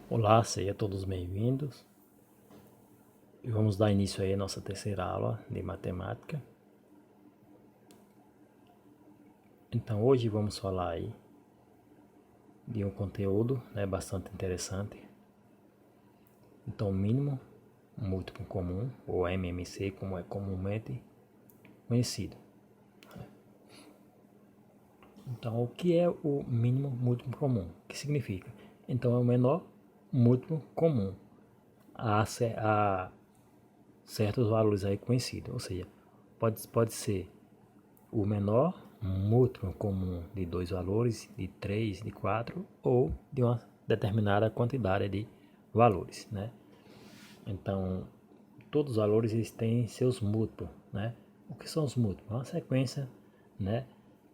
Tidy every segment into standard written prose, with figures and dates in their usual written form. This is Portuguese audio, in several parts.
Olá, sejam todos bem-vindos e vamos dar início aí à nossa terceira aula de matemática. Então hoje vamos falar aí de um conteúdo bastante interessante. Então mínimo múltiplo comum, ou MMC como é comumente conhecido. Então o que é o mínimo múltiplo comum? O que significa? Então é o menor múltiplo comum a certos valores aí conhecidos, ou seja, pode ser o menor múltiplo comum de dois valores, de 3, de 4 ou de uma determinada quantidade de valores, né? Então, todos os valores eles têm seus múltiplos, né? O que são os múltiplos? Né,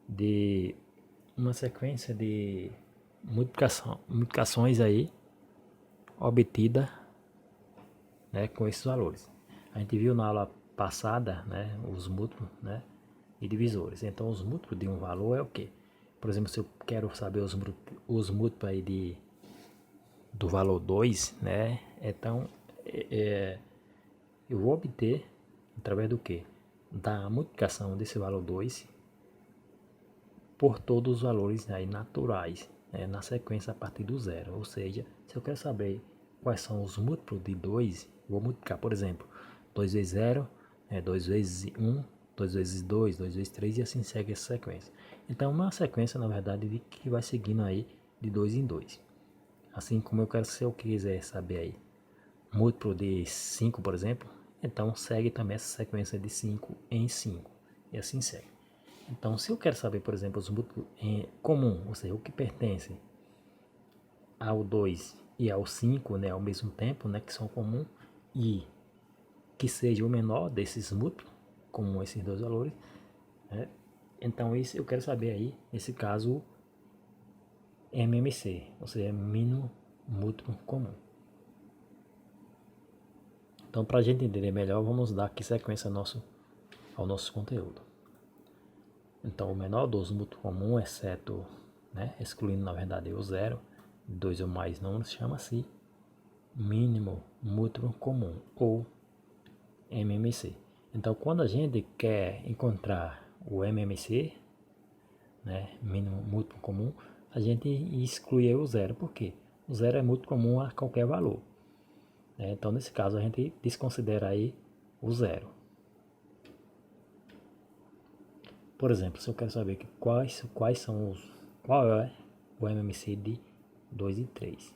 de uma sequência de multiplicações aí obtida, né, com esses valores. A gente viu na aula passada, né, os múltiplos, né, e divisores. Então, os múltiplos de um valor é o quê? Por exemplo, se eu quero saber os múltiplos aí do valor 2, né? Então, eu vou obter, através do quê? Da multiplicação desse valor 2 por todos os valores aí naturais, né? Na sequência a partir do zero. Ou seja, se eu quero saber quais são os múltiplos de 2, vou multiplicar, por exemplo, 2 vezes 0, 2 vezes 1, 2 vezes 2, 2 vezes 3 e assim segue essa sequência. Então, uma sequência, na verdade, que vai seguindo aí de 2 em 2. Assim como eu quero, se eu quiser saber aí, múltiplo de 5, por exemplo, então segue também essa sequência de 5 em 5. E assim segue. Então, se eu quero saber, por exemplo, os múltiplos em comum, ou seja, o que pertence ao 2 e ao 5, né, ao mesmo tempo, né, que são comum, e que seja o menor desses múltiplos, como esses dois valores, né? Então isso eu quero saber aí, nesse caso, MMC, ou seja, mínimo múltiplo comum. Então, para a gente entender melhor, vamos dar aqui sequência ao nosso conteúdo. Então, o menor dos múltiplos comuns, exceto, né, excluindo na verdade o zero, 2 ou mais números, chama-se mínimo múltiplo comum, ou MMC. Então, quando a gente quer encontrar o MMC, né, mínimo múltiplo comum, a gente exclui o zero. Por quê? O zero é múltiplo comum a qualquer valor. Então, nesse caso, a gente desconsidera aí o zero. Por exemplo, se eu quero saber qual é o MMC de 2 e 3.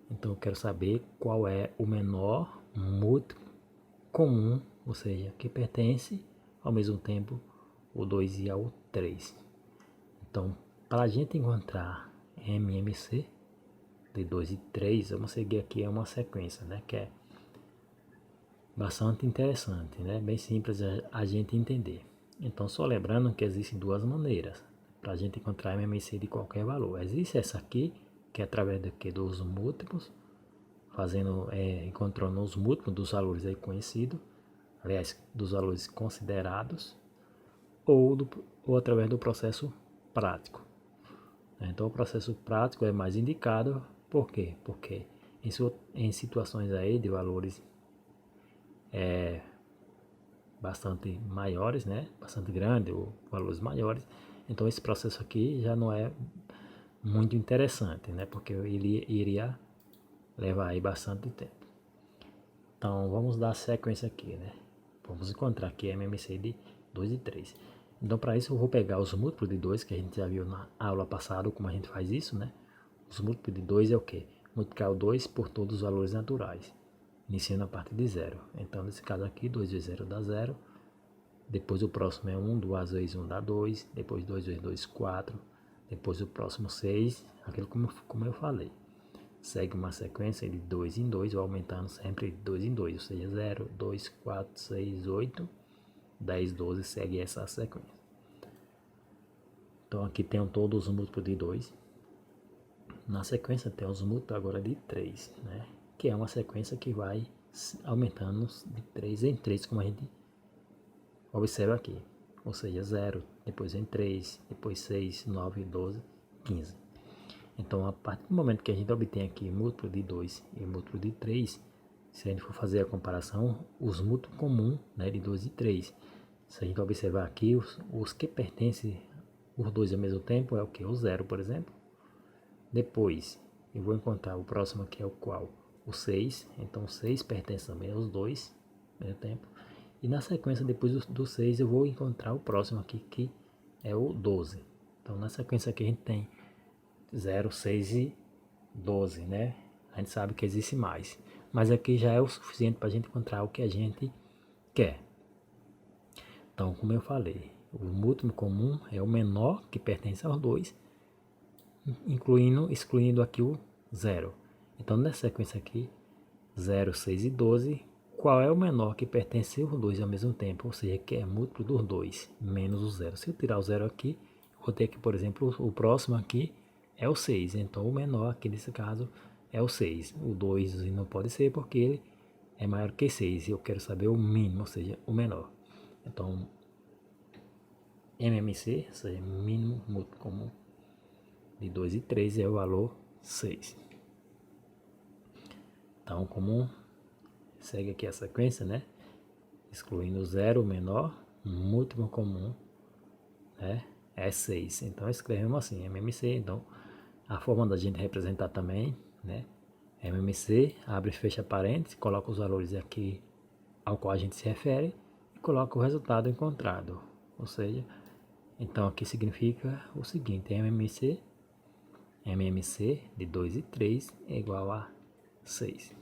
Então, eu quero saber qual é o menor múltiplo comum, ou seja, que pertence ao mesmo tempo o 2 e ao 3. Então, para a gente encontrar MMC de 2 e 3, vamos seguir aqui uma sequência, né, que é bastante interessante, né, bem simples a gente entender. Então, só lembrando que existem duas maneiras para a gente encontrar MMC de qualquer valor. Existe essa aqui, que é através dos múltiplos, encontrando os múltiplos dos valores aí conhecidos, aliás, dos valores considerados, ou através do processo prático. Então, o processo prático é mais indicado, por quê? Porque em situações aí de valores bastante maiores, né, bastante grandes ou valores maiores, então esse processo aqui já não é muito interessante, né, porque ele iria levar aí bastante tempo. Então vamos dar sequência aqui, né, vamos encontrar aqui MMC de 2 e 3. Então para isso eu vou pegar os múltiplos de 2, que a gente já viu na aula passada como a gente faz isso, né. Os múltiplos de 2 é o que? Multiplicar o 2 por todos os valores naturais, iniciando a partir de 0. Então nesse caso aqui, 2 vezes 0 dá 0. Depois o próximo é 1, 2 vezes 1 dá 2. Depois 2 vezes 2, 4. Depois o próximo 6, aquilo como eu falei. Segue uma sequência de 2 em 2, ou aumentando sempre de 2 em 2. Ou seja, 0, 2, 4, 6, 8, 10, 12, segue essa sequência. Então aqui tem todos os múltiplos de 2. Na sequência tem os múltiplos agora de 3, né? Que é uma sequência que vai aumentando de 3 em 3, como a gente observa aqui. Ou seja, 0, depois em 3, depois 6, 9, 12, 15. Então, a partir do momento que a gente obtém aqui múltiplo de 2 e múltiplo de 3, se a gente for fazer a comparação, os múltiplos comuns, né, de 2 e 3, se a gente observar aqui, os que pertencem os dois ao mesmo tempo é o que? O 0, por exemplo. Depois, eu vou encontrar o próximo aqui é o qual? O 6. Então, 6 pertence também aos dois ao mesmo tempo. E na sequência, depois do 6, eu vou encontrar o próximo aqui, que é o 12. Então, na sequência aqui, a gente tem 0, 6 e 12, né? A gente sabe que existe mais. Mas aqui já é o suficiente para a gente encontrar o que a gente quer. Então, como eu falei, o múltiplo comum é o menor que pertence aos dois, excluindo aqui o 0. Então, nessa sequência aqui, 0, 6 e 12, qual é o menor que pertence aos dois ao mesmo tempo? Ou seja, que é múltiplo dos dois, menos o 0. Se eu tirar o 0 aqui, vou ter aqui, por exemplo, o próximo aqui é o 6. Então, o menor aqui nesse caso é o 6. O 2 não pode ser porque ele é maior que 6. E eu quero saber o mínimo, ou seja, o menor. Então, MMC, ou seja, mínimo múltiplo comum de 2 e 3 é o valor 6. Então, como segue aqui a sequência, né? Excluindo o 0, o menor, múltiplo comum, né? É 6. Então, escrevemos assim, MMC. Então, a forma da gente representar também, né? MMC, abre e fecha parênteses, coloca os valores aqui ao qual a gente se refere e coloca o resultado encontrado. Ou seja, então aqui significa o seguinte, MMC de 2 e 3 é igual a 6.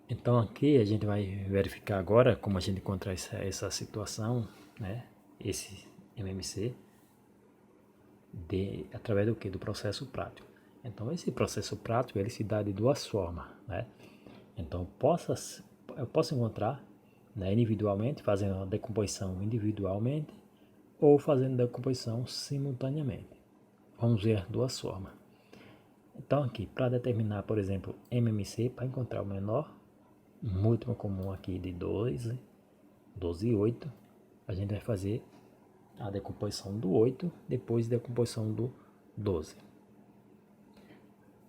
Então aqui a gente vai verificar agora como a gente encontrar essa situação, né? Esse MMC através do que? Do processo prático. Então esse processo prático ele se dá de duas formas, né? Então eu posso encontrar, né, individualmente, fazendo a decomposição individualmente ou fazendo decomposição simultaneamente. Vamos ver as duas formas. Então aqui, para determinar, por exemplo, MMC, para encontrar o menor múltiplo comum aqui de 12 e 8, a gente vai fazer a decomposição do 8, depois a decomposição do 12.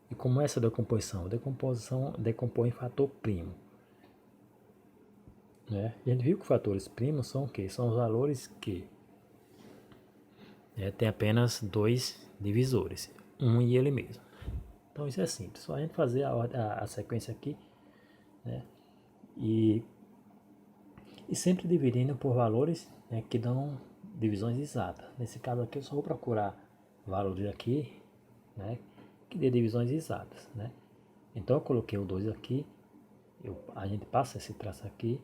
E como é essa decomposição? A decomposição decompõe em fator primo. Né? A gente viu que fatores primos são o quê? São os valores que tem apenas dois divisores, um e ele mesmo. Então isso é simples, só a gente fazer a sequência aqui, né? E sempre dividindo por valores, né, que dão divisões exatas. Nesse caso aqui eu só vou procurar valores aqui, né, que dê divisões exatas, né? Então eu coloquei o 2 aqui, a gente passa esse traço aqui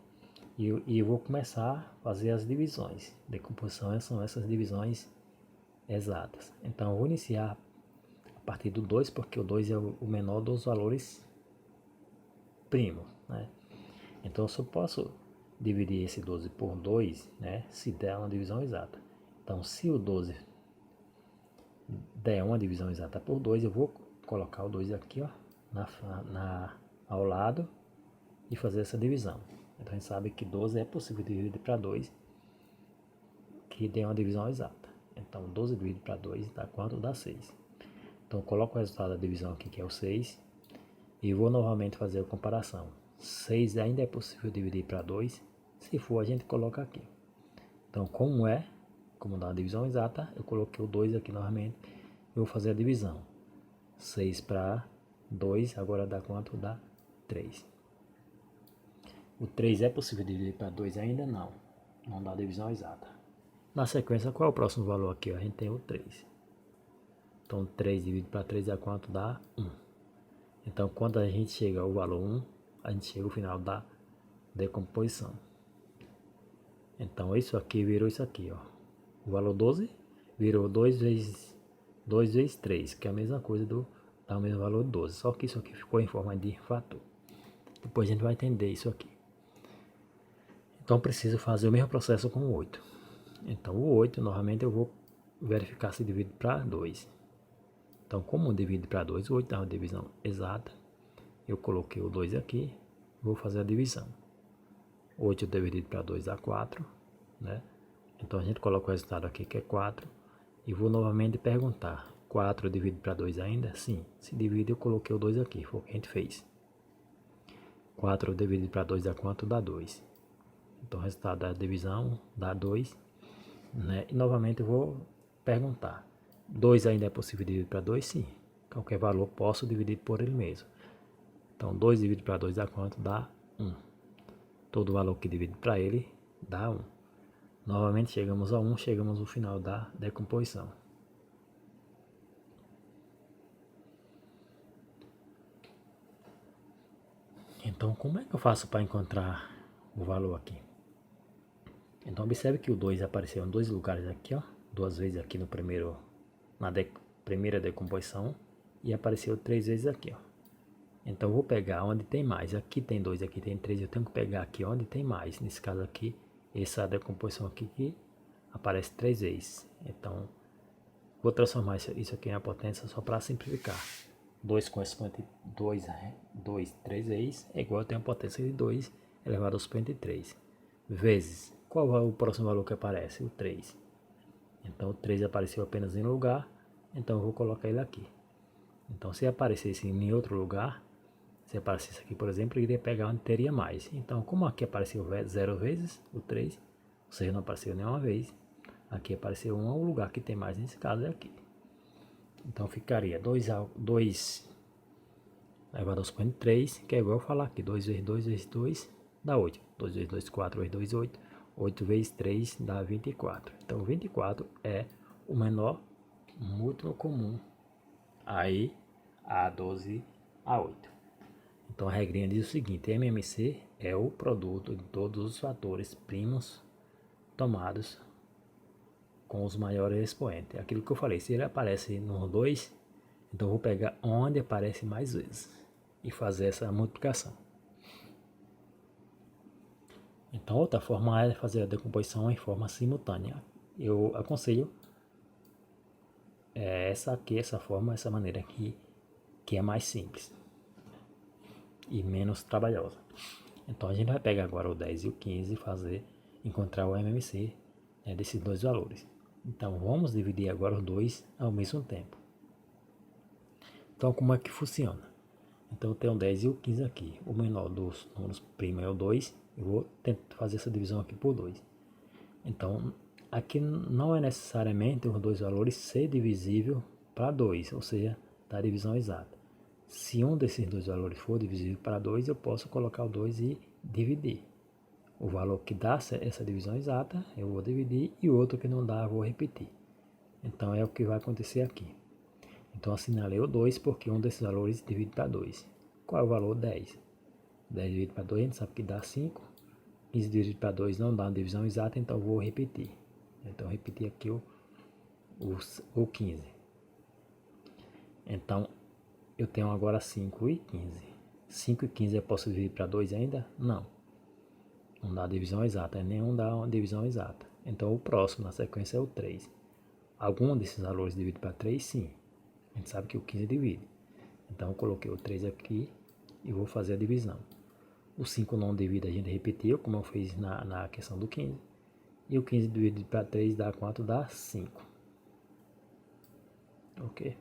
e eu vou começar a fazer as divisões. Decomposição são essas divisões exatas. Então eu vou iniciar a partir do 2, porque o 2 é o menor dos valores primos, né? Então eu só posso dividir esse 12 por 2, né, se der uma divisão exata. Então se o 12 der uma divisão exata por 2, eu vou colocar o 2 aqui, ó, ao lado e fazer essa divisão. Então a gente sabe que 12 é possível dividir para 2, que dê uma divisão exata. Então 12 dividido para 2 dá quanto? Dá 6. Então eu coloco o resultado da divisão aqui, que é o 6, e vou novamente fazer a comparação. 6 ainda é possível dividir para 2, se for a gente coloca aqui. Então como dá uma divisão exata, eu coloquei o 2 aqui novamente, eu vou fazer a divisão. 6 para 2, agora dá quanto? Dá 3. O 3 é possível dividir para 2 ainda? Não dá divisão exata. Na sequência, qual é o próximo valor aqui? A gente tem o 3. Então 3 dividido para 3 dá quanto? Dá 1. Então quando a gente chega ao valor 1, a gente chega ao final da decomposição. Então isso aqui virou isso aqui, ó. O valor 12 virou 2 vezes 3, que é a mesma coisa dá o mesmo valor de 12. Só que isso aqui ficou em forma de fator. Depois a gente vai entender isso aqui. Então preciso fazer o mesmo processo com o 8. Então o 8, novamente eu vou verificar se divide para 2. Então como divide para 2, o 8 dá uma divisão exata. Eu coloquei o 2 aqui, vou fazer a divisão. 8 dividido para 2 dá 4, né? Então a gente coloca o resultado aqui que é 4 E vou novamente perguntar. 4 eu divido para 2 ainda? Sim. Se divide, eu coloquei o 2 aqui. Foi o que a gente fez. 4 dividido para 2 dá quanto? Dá 2. Então o resultado da divisão dá 2. Né? E novamente eu vou perguntar. 2 ainda é possível dividir para 2? Sim. Qualquer valor posso dividir por ele mesmo. Então 2 dividido para 2 dá quanto? Dá 1. Todo valor que divide para ele dá 1. Novamente chegamos a 1, chegamos no final da decomposição. Então como é que eu faço para encontrar o valor aqui? Então observe que o 2 apareceu em dois lugares aqui, ó. Duas vezes aqui no primeira decomposição e apareceu 3 vezes aqui, ó. Então eu vou pegar onde tem mais. Aqui tem 2, aqui tem 3. Eu tenho que pegar aqui onde tem mais. Nesse caso aqui, essa decomposição aqui que aparece 3 vezes. Então vou transformar isso aqui em potência só para simplificar. 2 com expoente 2, 3 vezes é igual a ter uma potência de 2 elevado ao expoente 3. Vezes, qual é o próximo valor que aparece? O 3. Então o 3 apareceu apenas em um lugar, então eu vou colocar ele aqui. Então se aparecesse em outro lugar, se aparecesse aqui, por exemplo, eu iria pegar onde teria mais. Então, como aqui apareceu 0 vezes, o 3, ou seja, não apareceu nenhuma vez, aqui apareceu um, o lugar que tem mais nesse caso é aqui. Então, ficaria 2 elevado ao expoente 3, que é igual eu falar aqui, 2 vezes 2 vezes 2 dá 8. 2 vezes 2, 4 vezes 2, 8. 8 vezes 3 dá 24. Então, 24 é o menor múltiplo comum aí a 12 a 8. Então a regrinha diz o seguinte: MMC é o produto de todos os fatores primos tomados com os maiores expoentes. Aquilo que eu falei, se ele aparece no 2, então eu vou pegar onde aparece mais vezes e fazer essa multiplicação. Então outra forma é fazer a decomposição em forma simultânea. Eu aconselho essa forma, essa maneira aqui, que é mais simples e menos trabalhosa. Então a gente vai pegar agora o 10 e o 15 e encontrar o MMC desses dois valores. Então vamos dividir agora os dois ao mesmo tempo. Então como é que funciona? Então eu tenho o 10 e o 15 aqui. O menor dos números primos é o 2. Eu vou tentar fazer essa divisão aqui por 2. Então aqui não é necessariamente os dois valores ser divisível para 2, ou seja, da divisão exata. Se um desses dois valores for divisível para 2, eu posso colocar o 2 e dividir. O valor que dá essa divisão exata, eu vou dividir, e o outro que não dá, eu vou repetir. Então é o que vai acontecer aqui. Então assinalei o 2 porque um desses valores divide para 2. Qual é o valor? 10. 10 dividido para 2, a gente sabe que dá 5. 15 dividido para 2 não dá uma divisão exata, então eu vou repetir. Então repetir aqui o 15. Então eu tenho agora 5 e 15. 5 e 15 eu posso dividir para 2 ainda? Não. Não dá divisão exata, nenhum dá uma divisão exata. Então o próximo na sequência é o 3. Algum desses valores divide para 3? Sim. A gente sabe que o 15 divide. Então eu coloquei o 3 aqui e vou fazer a divisão. O 5 não divide, a gente repetiu, como eu fiz na questão do 15. E o 15 dividido para 3 dá quanto? Dá 5. Ok?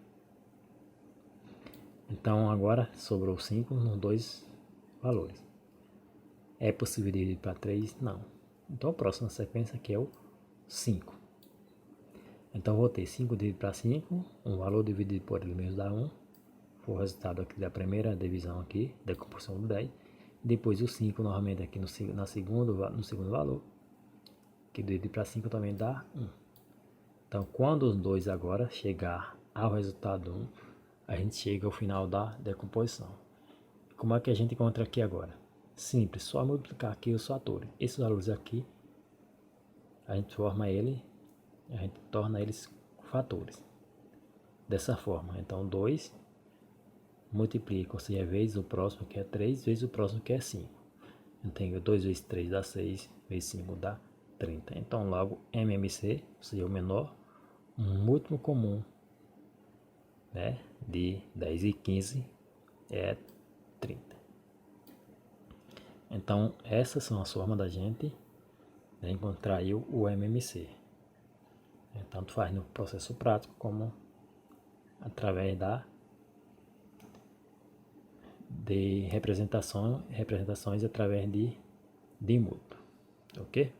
Então agora sobrou 5 nos dois valores. É possível dividir para 3? Não. Então a próxima sequência aqui é o 5. Então vou ter 5 dividido para 5, um valor dividido por ele mesmo dá 1. Foi o resultado aqui da primeira divisão aqui, decomposição do 10. Depois o 5 novamente aqui no segundo valor, que dividido para 5 também dá 1. Então quando os dois agora chegar ao resultado 1, a gente chega ao final da decomposição. Como é que a gente encontra aqui agora? Simples, só multiplicar aqui os fatores. Esses valores aqui, a gente torna eles fatores. Dessa forma, então 2 multiplica, ou seja, vezes o próximo que é 3, vezes o próximo que é 5. Eu tenho 2 vezes 3 dá 6, vezes 5 dá 30. Então logo MMC, ou seja, o menor múltiplo comum, né, de 10 e 15 é 30. Então essas são as formas da gente encontrar o MMC. Tanto faz no processo prático como através de representações através de múltiplo, ok?